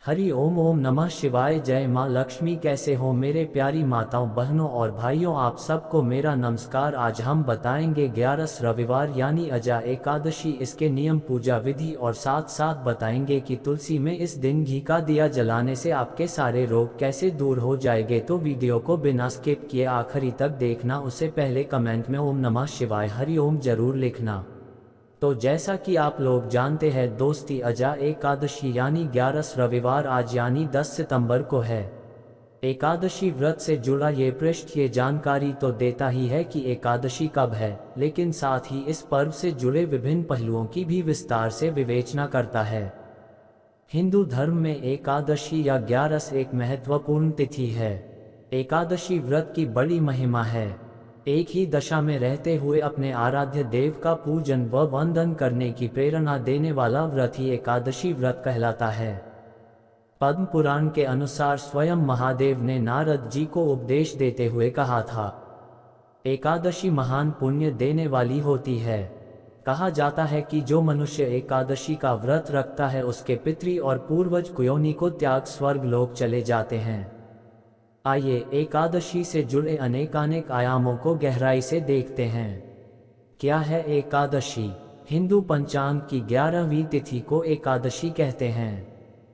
हरि ओम ओम नमः शिवाय। जय माँ लक्ष्मी। कैसे हो मेरे प्यारी माताओं बहनों और भाइयों, आप सबको मेरा नमस्कार। आज हम बताएंगे 11 रविवार यानी अजा एकादशी, इसके नियम, पूजा विधि और साथ साथ बताएंगे कि तुलसी में इस दिन घी का दिया जलाने से आपके सारे रोग कैसे दूर हो जाएंगे। तो वीडियो को बिना स्किप किए आखिरी तक देखना। उससे पहले कमेंट में ओम नमः शिवाय हरि ओम जरूर लिखना। तो जैसा कि आप लोग जानते हैं दोस्ती, अजा एकादशी यानी 11 रविवार आज यानी 10 सितंबर को है। एकादशी व्रत से जुड़ा ये पृष्ठ ये जानकारी तो देता ही है कि एकादशी कब है, लेकिन साथ ही इस पर्व से जुड़े विभिन्न पहलुओं की भी विस्तार से विवेचना करता है। हिंदू धर्म में एकादशी या 11 एक महत्वपूर्ण तिथि है। एकादशी व्रत की बड़ी महिमा है। एक ही दशा में रहते हुए अपने आराध्य देव का पूजन व वंदन करने की प्रेरणा देने वाला व्रत ही एकादशी व्रत कहलाता है। पद्म पुराण के अनुसार स्वयं महादेव ने नारद जी को उपदेश देते हुए कहा था, एकादशी महान पुण्य देने वाली होती है। कहा जाता है कि जो मनुष्य एकादशी का व्रत रखता है उसके पितृ और पूर्वज कुयोनि को त्याग स्वर्ग लोक चले जाते हैं। आइए एकादशी से जुड़े अनेकानेक आयामों को गहराई से देखते हैं। क्या है एकादशी? हिंदू पंचांग की 11वीं तिथि को एकादशी कहते हैं।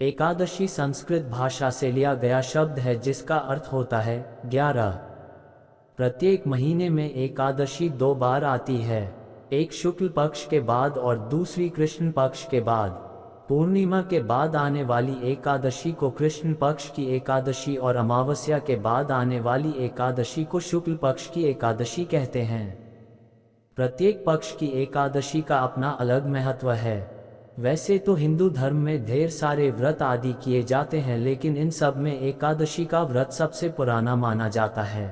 एकादशी संस्कृत भाषा से लिया गया शब्द है जिसका अर्थ होता है 11। प्रत्येक महीने में एकादशी 2 बार आती है, एक शुक्ल पक्ष के बाद और दूसरी कृष्ण पक्ष के बाद। पूर्णिमा के बाद आने वाली एकादशी को कृष्ण पक्ष की एकादशी और अमावस्या के बाद आने वाली एकादशी को शुक्ल पक्ष की एकादशी कहते हैं। प्रत्येक पक्ष की एकादशी का अपना अलग महत्व है। वैसे तो हिंदू धर्म में ढेर सारे व्रत आदि किए जाते हैं, लेकिन इन सब में एकादशी का व्रत सबसे पुराना माना जाता है।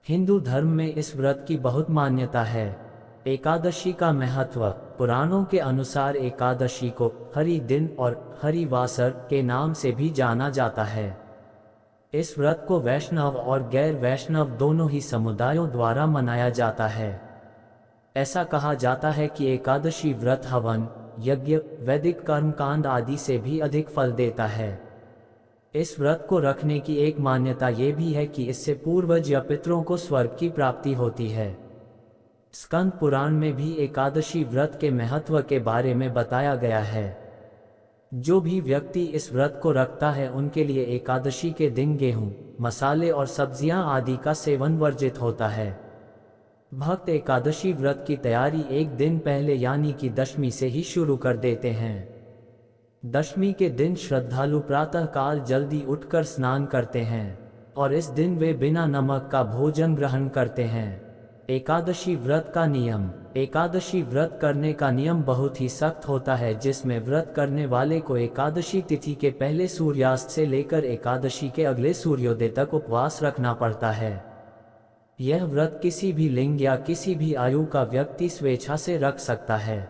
हिंदू धर्म में इस व्रत की बहुत मान्यता है। एकादशी का महत्व, पुराणों के अनुसार एकादशी को हरि दिन और हरिवासर के नाम से भी जाना जाता है। इस व्रत को वैष्णव और गैर वैष्णव दोनों ही समुदायों द्वारा मनाया जाता है। ऐसा कहा जाता है कि एकादशी व्रत हवन, यज्ञ, वैदिक कर्मकांड आदि से भी अधिक फल देता है। इस व्रत को रखने की एक मान्यता ये भी है कि इससे पूर्वज या पितरों को स्वर्ग की प्राप्ति होती है। स्कंद पुराण में भी एकादशी व्रत के महत्व के बारे में बताया गया है। जो भी व्यक्ति इस व्रत को रखता है उनके लिए एकादशी के दिन गेहूं, मसाले और सब्जियां आदि का सेवन वर्जित होता है। भक्त एकादशी व्रत की तैयारी एक दिन पहले यानी कि दशमी से ही शुरू कर देते हैं। दशमी के दिन श्रद्धालु प्रातः काल जल्दी उठकर स्नान करते हैं और इस दिन वे बिना नमक का भोजन ग्रहण करते हैं। एकादशी व्रत का नियम। एकादशी व्रत करने का नियम बहुत ही सख्त होता है, जिसमें व्रत करने वाले को एकादशी तिथि के पहले सूर्यास्त से लेकर एकादशी के अगले सूर्योदय तक उपवास रखना पड़ता है। यह व्रत किसी भी लिंग या किसी भी आयु का व्यक्ति स्वेच्छा से रख सकता है।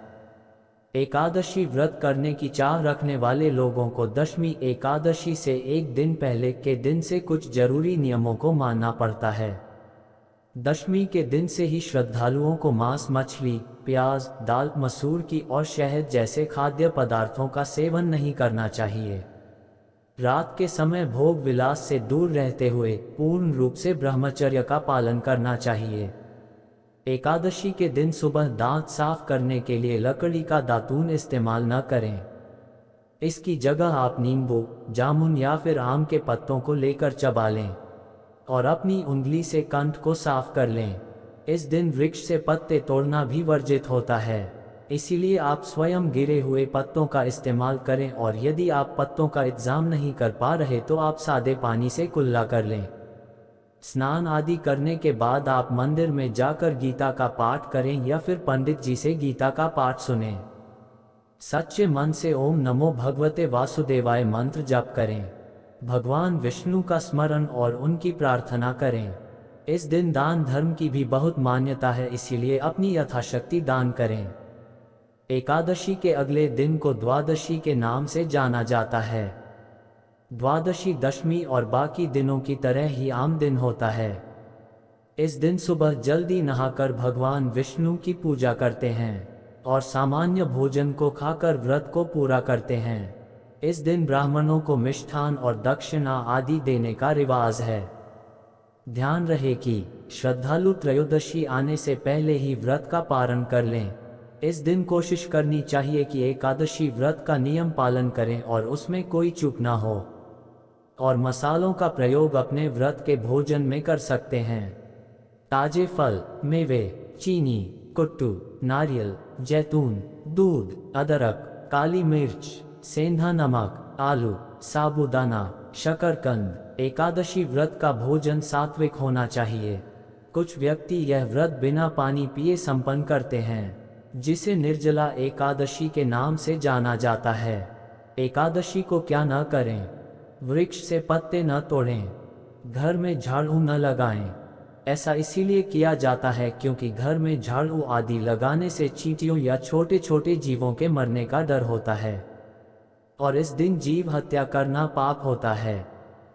एकादशी व्रत करने की चाह रखने वाले लोगों को दशमी एकादशी से एक दिन पहले के दिन से कुछ जरूरी नियमों को मानना पड़ता है। दशमी के दिन से ही श्रद्धालुओं को मांस, मछली, प्याज, दाल, मसूर की और शहद जैसे खाद्य पदार्थों का सेवन नहीं करना चाहिए। रात के समय भोग विलास से दूर रहते हुए पूर्ण रूप से ब्रह्मचर्य का पालन करना चाहिए। एकादशी के दिन सुबह दांत साफ करने के लिए लकड़ी का दातून इस्तेमाल न करें। इसकी जगह आप नींबू, जामुन या फिर आम के पत्तों को लेकर चबा लें और अपनी उंगली से कंठ को साफ कर लें। इस दिन वृक्ष से पत्ते तोड़ना भी वर्जित होता है, इसीलिए आप स्वयं गिरे हुए पत्तों का इस्तेमाल करें और यदि आप पत्तों का इंतजाम नहीं कर पा रहे तो आप सादे पानी से कुल्ला कर लें। स्नान आदि करने के बाद आप मंदिर में जाकर गीता का पाठ करें या फिर पंडित जी से गीता का पाठ सुनें। सच्चे मन से ओम नमो भगवते वासुदेवाय मंत्र जप करें। भगवान विष्णु का स्मरण और उनकी प्रार्थना करें। इस दिन दान धर्म की भी बहुत मान्यता है, इसीलिए अपनी यथाशक्ति दान करें। एकादशी के अगले दिन को द्वादशी के नाम से जाना जाता है। द्वादशी दशमी और बाकी दिनों की तरह ही आम दिन होता है। इस दिन सुबह जल्दी नहाकर भगवान विष्णु की पूजा करते हैं और सामान्य भोजन को खाकर व्रत को पूरा करते हैं। इस दिन ब्राह्मणों को मिष्ठान और दक्षिणा आदि देने का रिवाज है। ध्यान रहे कि श्रद्धालु त्रयोदशी आने से पहले ही व्रत का पारण कर लें। इस दिन कोशिश करनी चाहिए कि एकादशी व्रत का नियम पालन करें और उसमें कोई चूक ना हो, और मसालों का प्रयोग अपने व्रत के भोजन में कर सकते हैं। ताजे फल, मेवे, चीनी, कुट्टू, नारियल, जैतून, दूध, अदरक, काली मिर्च, सेंधा नमक, आलू, साबूदाना, शकरकंद। एकादशी व्रत का भोजन सात्विक होना चाहिए। कुछ व्यक्ति यह व्रत बिना पानी पिए संपन्न करते हैं, जिसे निर्जला एकादशी के नाम से जाना जाता है। एकादशी को क्या न करें? वृक्ष से पत्ते न तोड़ें, घर में झाड़ू न लगाएं। ऐसा इसीलिए किया जाता है क्योंकि घर में झाड़ू आदि लगाने से चींटियों या छोटे छोटे जीवों के मरने का डर होता है, और इस दिन जीव हत्या करना पाप होता है।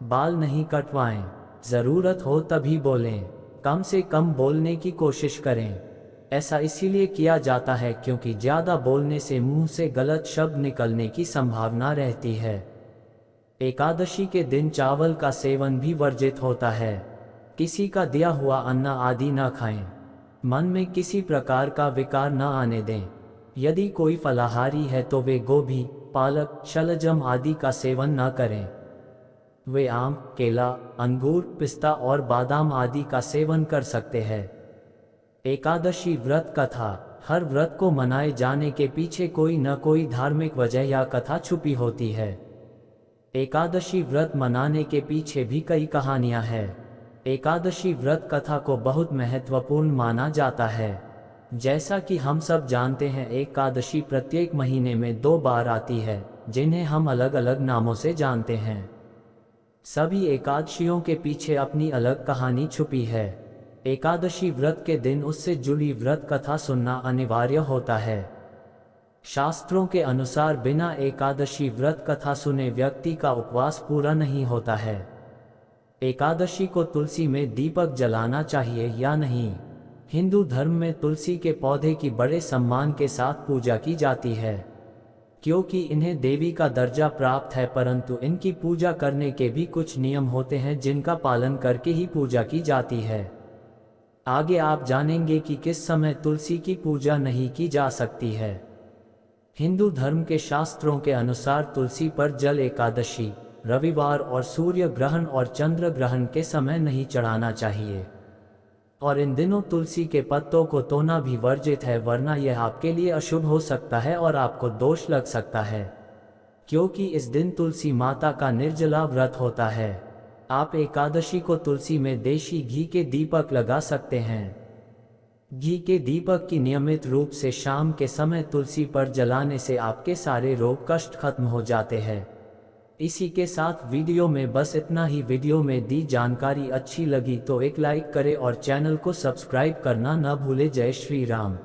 बाल नहीं कटवाएं, ज़रूरत हो तभी बोलें, कम से कम बोलने की कोशिश करें। ऐसा इसीलिए किया जाता है क्योंकि ज़्यादा बोलने से मुंह से गलत शब्द निकलने की संभावना रहती है। एकादशी के दिन चावल का सेवन भी वर्जित होता है। किसी का दिया हुआ अन्न आदि न खाएं। मन में किसी प्रकार का विकार न आने दें। यदि कोई फलाहारी है तो वे गोभी, पालक, शलजम आदि का सेवन न करें। वे आम, केला, अंगूर, पिस्ता और बादाम आदि का सेवन कर सकते हैं। एकादशी व्रत कथा। हर व्रत को मनाए जाने के पीछे कोई न कोई धार्मिक वजह या कथा छुपी होती है। एकादशी व्रत मनाने के पीछे भी कई कहानियां हैं। एकादशी व्रत कथा को बहुत महत्वपूर्ण माना जाता है। जैसा कि हम सब जानते हैं, एकादशी प्रत्येक महीने में 2 बार आती है, जिन्हें हम अलग अलग नामों से जानते हैं। सभी एकादशियों के पीछे अपनी अलग कहानी छुपी है। एकादशी व्रत के दिन उससे जुड़ी व्रत कथा सुनना अनिवार्य होता है। शास्त्रों के अनुसार बिना एकादशी व्रत कथा सुने व्यक्ति का उपवास पूरा नहीं होता है। एकादशी को तुलसी में दीपक जलाना चाहिए या नहीं? हिंदू धर्म में तुलसी के पौधे की बड़े सम्मान के साथ पूजा की जाती है, क्योंकि इन्हें देवी का दर्जा प्राप्त है, परंतु इनकी पूजा करने के भी कुछ नियम होते हैं जिनका पालन करके ही पूजा की जाती है। आगे आप जानेंगे कि किस समय तुलसी की पूजा नहीं की जा सकती है। हिंदू धर्म के शास्त्रों के अनुसार तुलसी पर जल एकादशी, रविवार और सूर्य ग्रहण और चंद्र ग्रहण के समय नहीं चढ़ाना चाहिए, और इन दिनों तुलसी के पत्तों को तोड़ना भी वर्जित है, वरना यह आपके लिए अशुभ हो सकता है और आपको दोष लग सकता है, क्योंकि इस दिन तुलसी माता का निर्जला व्रत होता है। आप एकादशी को तुलसी में देशी घी के दीपक लगा सकते हैं। घी के दीपक की नियमित रूप से शाम के समय तुलसी पर जलाने से आपके सारे रोग कष्ट खत्म हो जाते हैं। इसी के साथ वीडियो में बस इतना ही। वीडियो में दी जानकारी अच्छी लगी तो एक लाइक करें और चैनल को सब्सक्राइब करना न भूले। जय श्री राम।